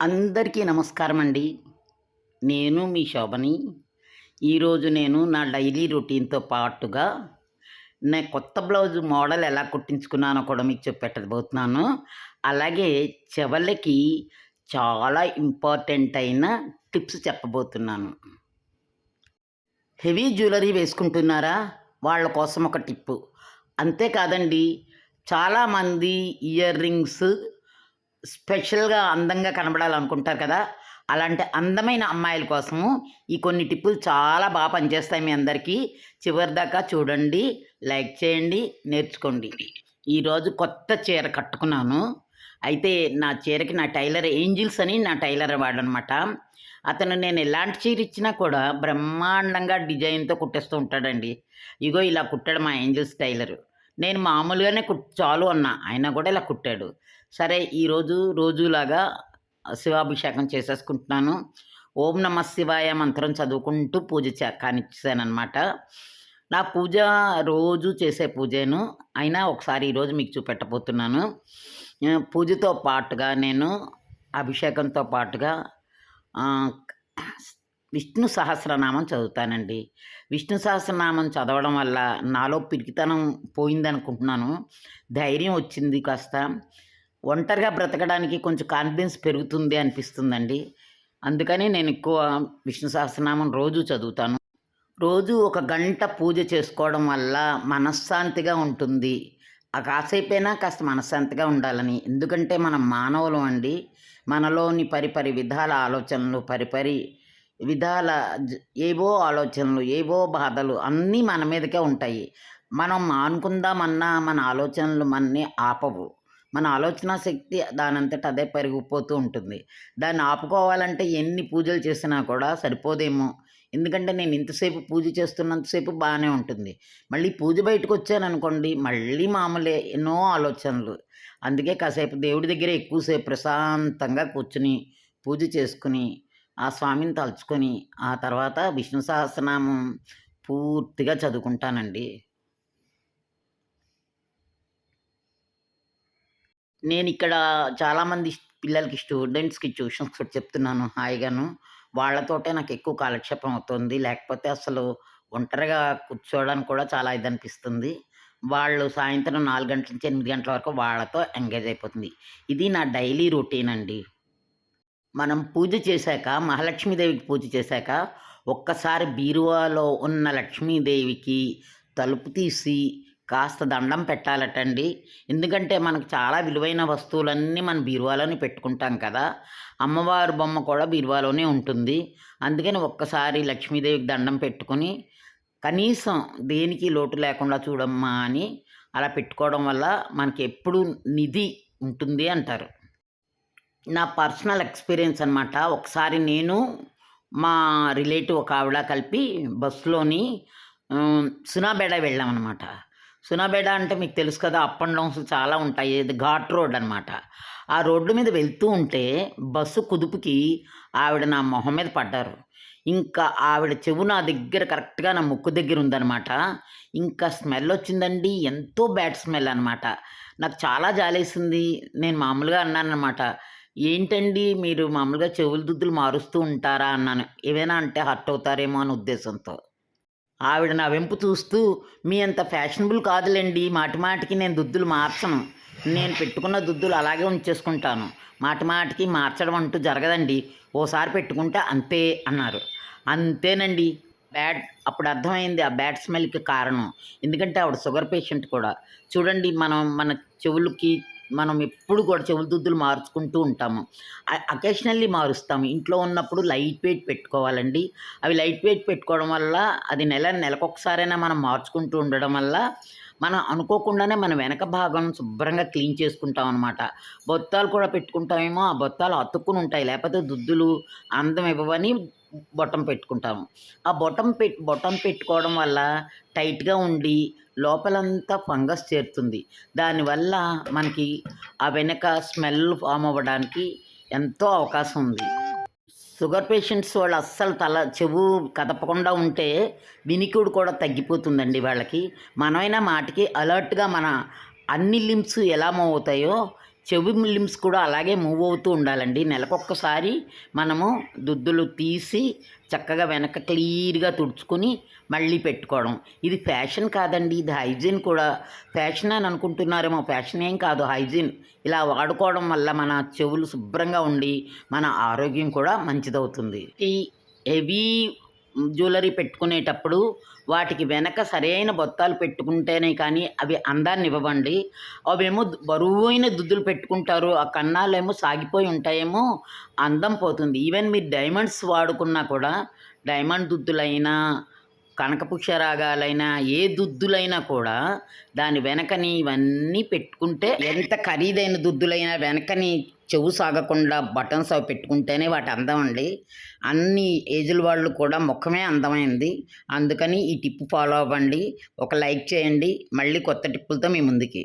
అందరికీ నమస్కారం అండి. నేను మీ శోభని. ఈరోజు నేను నా డైలీ రొటీన్‌తో పాటుగా నా కొత్త బ్లౌజ్ మోడల్ ఎలా కుట్టించుకున్నానో కూడా మీకు చూపెట్టబోతున్నాను. అలాగే చెవులకి చాలా ఇంపార్టెంట్ అయిన టిప్స్ చెప్పబోతున్నాను. హెవీ జ్యువెలరీ వేసుకుంటున్నారా? వాళ్ళ కోసం ఒక టిప్పు. అంతే కాదండి, చాలామంది ఇయర్ రింగ్స్ స్పెషల్‌గా అందంగా కనబడాలనుకుంటారు కదా! అలాంటి అందమైన అమ్మాయిల కోసము ఈ కొన్ని టిప్పులు చాలా పనిచేస్తాయి మీ అందరికీ. చివరిదాకా చూడండి, లైక్ చేయండి, నేర్చుకోండి. ఈరోజు కొత్త చీర కట్టుకున్నాను. అయితే నా చీరకి నా టైలర్ ఏంజిల్స్ అని నా టైలర్ వాడనమాట. అతను నేను ఎలాంటి చీర ఇచ్చినా కూడా బ్రహ్మాండంగా డిజైన్‌తో కుట్టేస్తూ ఉంటాడండి. ఇగో ఇలా కుట్టాడు మా ఏంజిల్స్ టైలరు. నేను మామూలుగానే చాలు అన్నా. అయినా కూడా ఇలా కుట్టాడు. సరే ఈరోజు రోజులాగా శివాభిషేకం చేసేసుకుంటున్నాను. ఓం నమః శివాయ మంత్రం చదువుకుంటూ పూజ కానిచ్చేసాననమాట. నా పూజ రోజు చేసే పూజేను. అయినా ఒకసారి ఈరోజు మీకు చూపెట్టబోతున్నాను. పూజతో పాటుగా నేను అభిషేకంతో పాటుగా ఆహ్, విష్ణు సహస్రనామం చదువుతానండి. విష్ణు సహస్రనామం చదవడం వల్ల నాలో పిరికితనం పోయిందనుకుంటున్నాను. ధైర్యం వచ్చింది కాస్త. ఒంటరిగా బ్రతకడానికి కొంచెం కాన్ఫిడెన్స్ పెరుగుతుంది అనిపిస్తుందండి. అందుకని నేను ఎక్కువ విష్ణు సహస్రనామం రోజు చదువుతాను. రోజు ఒక గంట పూజ చేసుకోవడం వల్ల మనశ్శాంతిగా ఉంటుంది. ఆ కాసేపైనా కాస్త మనశ్శాంతిగా ఉండాలని. ఎందుకంటే మనం మానవులం అండి. మనలోని పరిపరి విధాల ఆలోచనలు, పరిపరి విధాల ఏవో ఆలోచనలు, ఏవో బాధలు అన్నీ మన మీదకే ఉంటాయి. మనం మానుకుందామన్నా మన ఆలోచనలు మనని ఆపవు. మన ఆలోచనా శక్తి దానంతట అదే పెరిగిపోతూ ఉంటుంది. దాన్ని ఆపుకోవాలంటే ఎన్ని పూజలు చేసినా కూడా సరిపోదేమో. ఎందుకంటే నేను ఇంతసేపు పూజ చేస్తున్నంతసేపు బాగానే ఉంటుంది. మళ్ళీ పూజ బయటకొచ్చాననుకోండి మళ్ళీ మామూలే ఎన్నో ఆలోచనలు. అందుకే కాసేపు దేవుడి దగ్గరే ఎక్కువసేపు ప్రశాంతంగా కూర్చుని పూజ చేసుకుని, ఆ స్వామిని తలుచుకొని, ఆ తర్వాత విష్ణు సహస్రనామం పూర్తిగా చదువుకుంటానండి. నేనిక్కడ చాలామంది పిల్లలకి స్టూడెంట్స్‌కి ట్యూషన్స్ కూడా చెప్తున్నాను హాయిగాను. వాళ్ళతోటే నాకెక్కువ కాలక్షేపం అవుతుంది. లేకపోతే అసలు ఒంటరిగా కూర్చోవడానికి కూడా చాలా ఇదనిపిస్తుంది. వాళ్ళు సాయంత్రం 4 గంటల నుంచి 8 గంటల వరకు వాళ్ళతో ఎంగేజ్ అయిపోతుంది. ఇది నా డైలీ రొటీన్ అండి. మనం పూజ చేశాక, మహాలక్ష్మీదేవికి పూజ చేశాక, ఒక్కసారి బీరువాలో ఉన్న లక్ష్మీదేవికి తలుపు తీసి కాస్త దండం పెట్టాలటండి. ఎందుకంటే మనకు చాలా విలువైన వస్తువులన్నీ మన బీరువాలోనే పెట్టుకుంటాం కదా! అమ్మవారి బొమ్మ కూడా బీరువాలోనే ఉంటుంది. అందుకని ఒక్కసారి లక్ష్మీదేవికి దండం పెట్టుకొని, కనీసం దేనికి లోటు లేకుండా చూడమ్మా అని అలా పెట్టుకోవడం వల్ల మనకెప్పుడూ నిధి ఉంటుంది అంటారు. నా పర్సనల్ ఎక్స్‌పీరియన్స్ అనమాట. ఒకసారి నేను, మా రిలేటివ్ ఒక ఆవిడ కలిపి బస్సులోని సునాబెడ వెళ్ళామనమాట. సునాబెడ అంటే మీకు తెలుసు కదా! అప్ అండ్ డౌన్స్ చాలా ఉంటాయి. ఇది ఘాట్ రోడ్ అనమాట. ఆ రోడ్డు మీద వెళ్తూ ఉంటే బస్సు కుదుపుకి ఆవిడ నా మొహం మీద పడ్డారు. ఇంకా ఆవిడ చెవు నా దగ్గర కరెక్ట్‌గా నా ముక్కు దగ్గర ఉందనమాట. ఇంకా స్మెల్ వచ్చిందండి. ఎంతో బ్యాడ్ స్మెల్ అనమాట. నాకు చాలా జాలేసింది. నేను మామూలుగా అన్నాననమాట. ఏంటండి మీరు మామూలుగా చెవులు దుద్దులు మారుస్తూ ఉంటారా అన్నాను. ఏవైనా అంటే హర్ట్ అవుతారేమో అని ఉద్దేశంతో. ఆవిడ నా వెంపు చూస్తూ, మీ అంత ఫ్యాషనబుల్ కాదులెండి. మాటి మాటికి నేను దుద్దులు మార్చను. నేను పెట్టుకున్న దుద్దులు అలాగే ఉంచేసుకుంటాను. మాటి మాటికి మార్చడం అంటూ జరగదండి. ఓసారి పెట్టుకుంటే అంతే అన్నారు. అంతేనండి. బ్యాడ్ అప్పుడు అర్థమైంది ఆ బ్యాడ్ స్మెల్‌కి కారణం. ఎందుకంటే ఆవిడ షుగర్ పేషెంట్ కూడా. చూడండి మన చెవులకి మనం ఎప్పుడు కూడా చెవుల దుద్దులు మార్చుకుంటూ ఉంటాము. అకేషనల్లీ మారుస్తాము. ఇంట్లో ఉన్నప్పుడు లైట్ వెయిట్ పెట్టుకోవాలండి. అవి లైట్ వెయిట్ పెట్టుకోవడం వల్ల అది నెలకొకసారైనా మనం మార్చుకుంటూ ఉండడం వల్ల మనం అనుకోకుండానే మన వెనక భాగం శుభ్రంగా క్లీన్ చేసుకుంటాం అనమాట. బొత్తాలు కూడా పెట్టుకుంటామేమో, ఆ బొత్తాలు అతుక్కుని ఉంటాయి. లేకపోతే దుద్దులు అందం ఇవ్వవని బొటం పెట్టుకుంటాము. ఆ బొటం పెట్టుకోవడం వల్ల టైట్‌గా ఉండి లోపలంతా ఫంగస్ చేరుతుంది. దానివల్ల మనకి ఆ వెనక స్మెల్ ఫార్మ్ అవ్వడానికి ఎంతో అవకాశం ఉంది. షుగర్ పేషెంట్స్ వాళ్ళు అస్సలు చెవు కదపకుండా ఉంటే వినికిడి కూడా తగ్గిపోతుందండి వాళ్ళకి. మనమైనా మాటికి అలర్ట్‌గా మన అన్ని లింబ్స్ ఎలా మూవ్ అవుతాయో చెవి లిమ్స్ కూడా అలాగే మూవ్ అవుతూ ఉండాలండి. నెలకొక్కసారి మనము దుద్దులు తీసి చక్కగా వెనక క్లియర్‌గా తుడుచుకొని మళ్ళీ పెట్టుకోవడం. ఇది ఫ్యాషన్ కాదండి. ఇది హైజీన్ కూడా. ఫ్యాషన్ అని అనుకుంటున్నారేమో, ఫ్యాషన్ ఏం కాదు హైజీన్. ఇలా వాడుకోవడం వల్ల మన చెవులు శుభ్రంగా ఉండి మన ఆరోగ్యం కూడా మంచిదవుతుంది. ఈ హెవీ జ్యువెలరీ పెట్టుకునేటప్పుడు వాటికి వెనక సరైన బొత్తాలు పెట్టుకుంటేనే కానీ అవి అందాన్ని ఇవ్వవండి. అవేమో బరువైన దుద్దులు పెట్టుకుంటారు. ఆ కన్నాలేమో సాగిపోయి ఉంటాయేమో, అందం పోతుంది. ఈవెన్ మీరు డైమండ్స్ వాడుకున్నా కూడా డైమండ్ దుద్దులైనా, కనకపుష్యరాగాలైనా, ఏ దుద్దులైనా కూడా దాని వెనకని ఇవన్నీ పెట్టుకుంటే ఎంత ఖరీదైన దుద్దులైనా వెనకని చెవు సాగకుండా బటన్స్ అవి పెట్టుకుంటేనే వాటి అందం అండి. అన్ని ఏజ్‌ల వాళ్ళు కూడా ముఖమే అందమైంది. అందుకని ఈ టిప్ ఫాలో అవ్వండి. ఒక లైక్ చేయండి. మళ్ళీ కొత్త టిప్పులతో మీ ముందుకి.